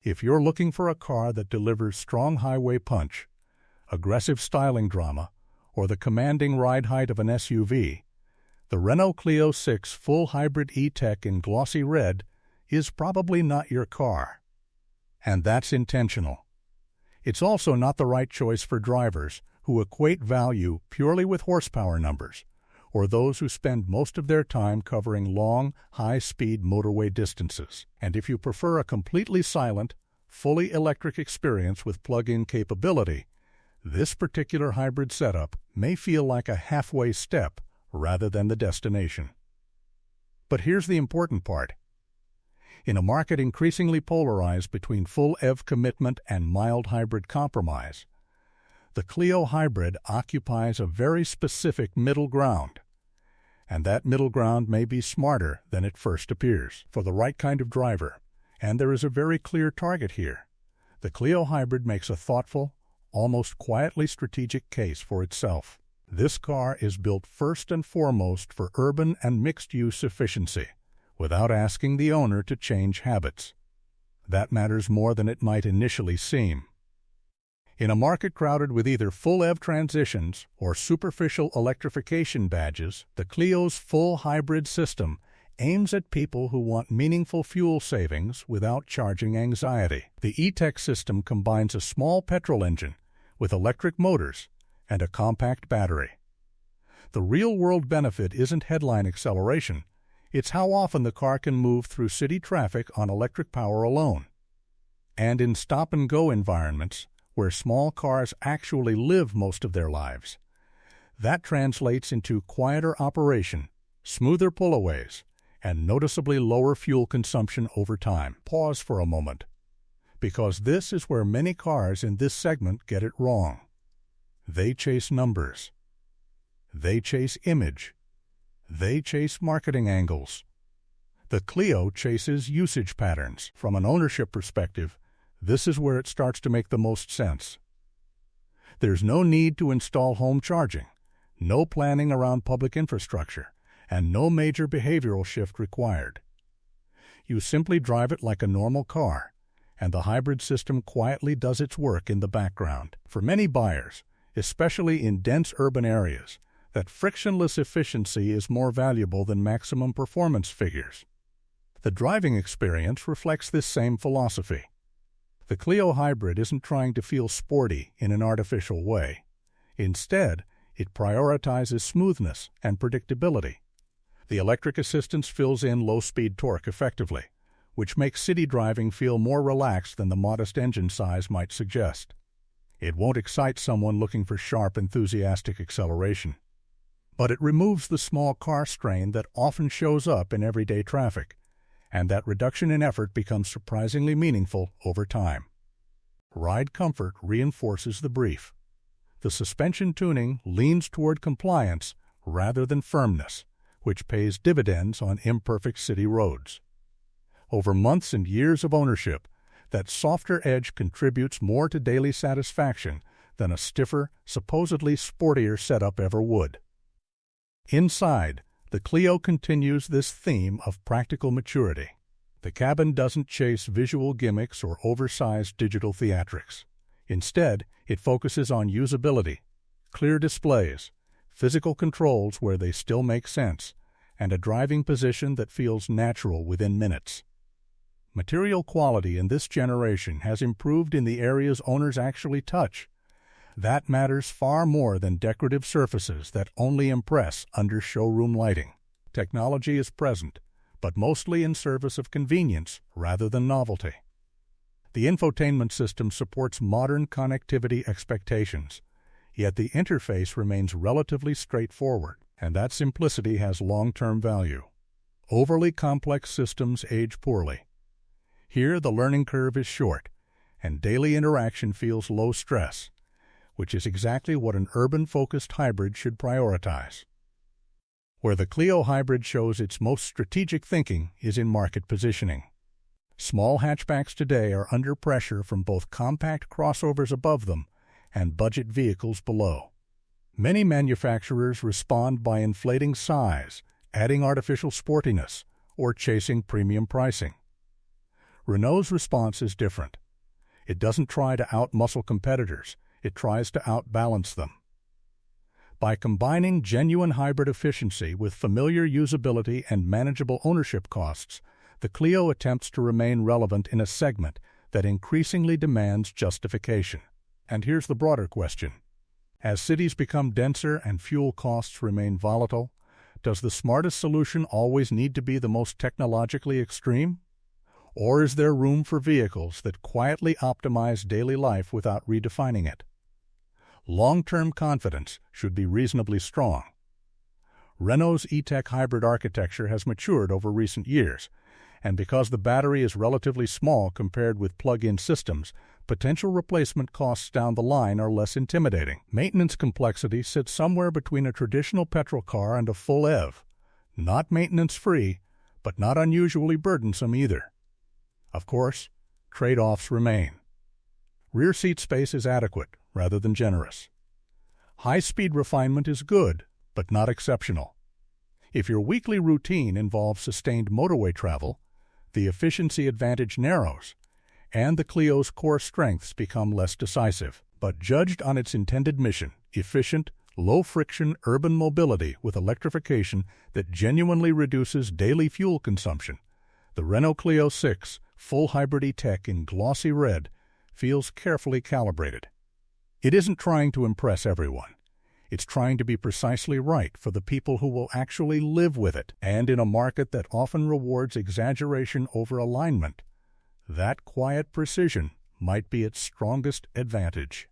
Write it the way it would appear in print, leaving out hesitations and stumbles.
If you're looking for a car that delivers strong highway punch, aggressive styling drama, or the commanding ride height of an SUV, the Renault Clio 6 full hybrid E-Tech in glossy red is probably not your car. And that's intentional. It's also not the right choice for drivers who equate value purely with horsepower numbers, or those who spend most of their time covering long, high-speed motorway distances. And if you prefer a completely silent, fully electric experience with plug-in capability, this particular hybrid setup may feel like a halfway step rather than the destination. But here's the important part. In a market increasingly polarized between full EV commitment and mild hybrid compromise, the Clio Hybrid occupies a very specific middle ground. And that middle ground may be smarter than it first appears for the right kind of driver. And there is a very clear target here. The Clio Hybrid makes a thoughtful, almost quietly strategic case for itself. This car is built first and foremost for urban and mixed-use efficiency, without asking the owner to change habits. That matters more than it might initially seem. In a market crowded with either full EV transitions or superficial electrification badges, the Clio's full hybrid system aims at people who want meaningful fuel savings without charging anxiety. The E-Tech system combines a small petrol engine with electric motors and a compact battery. The real-world benefit isn't headline acceleration, it's how often the car can move through city traffic on electric power alone. And in stop-and-go environments, where small cars actually live most of their lives, that translates into quieter operation, smoother pullaways, and noticeably lower fuel consumption over time. Pause for a moment, because this is where many cars in this segment get it wrong. They chase numbers. They chase image. They chase marketing angles. The Clio chases usage patterns. From an ownership perspective, this is where it starts to make the most sense. There's no need to install home charging, no planning around public infrastructure, and no major behavioral shift required. You simply drive it like a normal car, and the hybrid system quietly does its work in the background. For many buyers, especially in dense urban areas, that frictionless efficiency is more valuable than maximum performance figures. The driving experience reflects this same philosophy. The Clio Hybrid isn't trying to feel sporty in an artificial way. Instead, it prioritizes smoothness and predictability. The electric assistance fills in low-speed torque effectively, which makes city driving feel more relaxed than the modest engine size might suggest. It won't excite someone looking for sharp, enthusiastic acceleration. But it removes the small car strain that often shows up in everyday traffic, and that reduction in effort becomes surprisingly meaningful over time. Ride comfort reinforces the brief. The suspension tuning leans toward compliance rather than firmness, which pays dividends on imperfect city roads. Over months and years of ownership, that softer edge contributes more to daily satisfaction than a stiffer, supposedly sportier setup ever would. Inside, the Clio continues this theme of practical maturity. The cabin doesn't chase visual gimmicks or oversized digital theatrics. Instead, it focuses on usability, clear displays, physical controls where they still make sense, and a driving position that feels natural within minutes. Material quality in this generation has improved in the areas owners actually touch. That matters far more than decorative surfaces that only impress under showroom lighting. Technology is present, but mostly in service of convenience rather than novelty. The infotainment system supports modern connectivity expectations, yet the interface remains relatively straightforward, and that simplicity has long-term value. Overly complex systems age poorly. Here, the learning curve is short, and daily interaction feels low stress, which is exactly what an urban-focused hybrid should prioritize. Where the Clio Hybrid shows its most strategic thinking is in market positioning. Small hatchbacks today are under pressure from both compact crossovers above them and budget vehicles below. Many manufacturers respond by inflating size, adding artificial sportiness, or chasing premium pricing. Renault's response is different. It doesn't try to outmuscle competitors, it tries to outbalance them. By combining genuine hybrid efficiency with familiar usability and manageable ownership costs, the Clio attempts to remain relevant in a segment that increasingly demands justification. And here's the broader question. As cities become denser and fuel costs remain volatile, does the smartest solution always need to be the most technologically extreme? Or is there room for vehicles that quietly optimize daily life without redefining it? Long-term confidence should be reasonably strong. Renault's E-Tech hybrid architecture has matured over recent years, and because the battery is relatively small compared with plug-in systems, potential replacement costs down the line are less intimidating. Maintenance complexity sits somewhere between a traditional petrol car and a full EV. Not maintenance-free, but not unusually burdensome either. Of course, trade-offs remain. Rear seat space is adequate rather than generous. High-speed refinement is good, but not exceptional. If your weekly routine involves sustained motorway travel, the efficiency advantage narrows, and the Clio's core strengths become less decisive. But judged on its intended mission, efficient, low-friction urban mobility with electrification that genuinely reduces daily fuel consumption, the Renault Clio 6 full hybrid E-Tech in glossy red feels carefully calibrated. It isn't trying to impress everyone. It's trying to be precisely right for the people who will actually live with it, and in a market that often rewards exaggeration over alignment, that quiet precision might be its strongest advantage.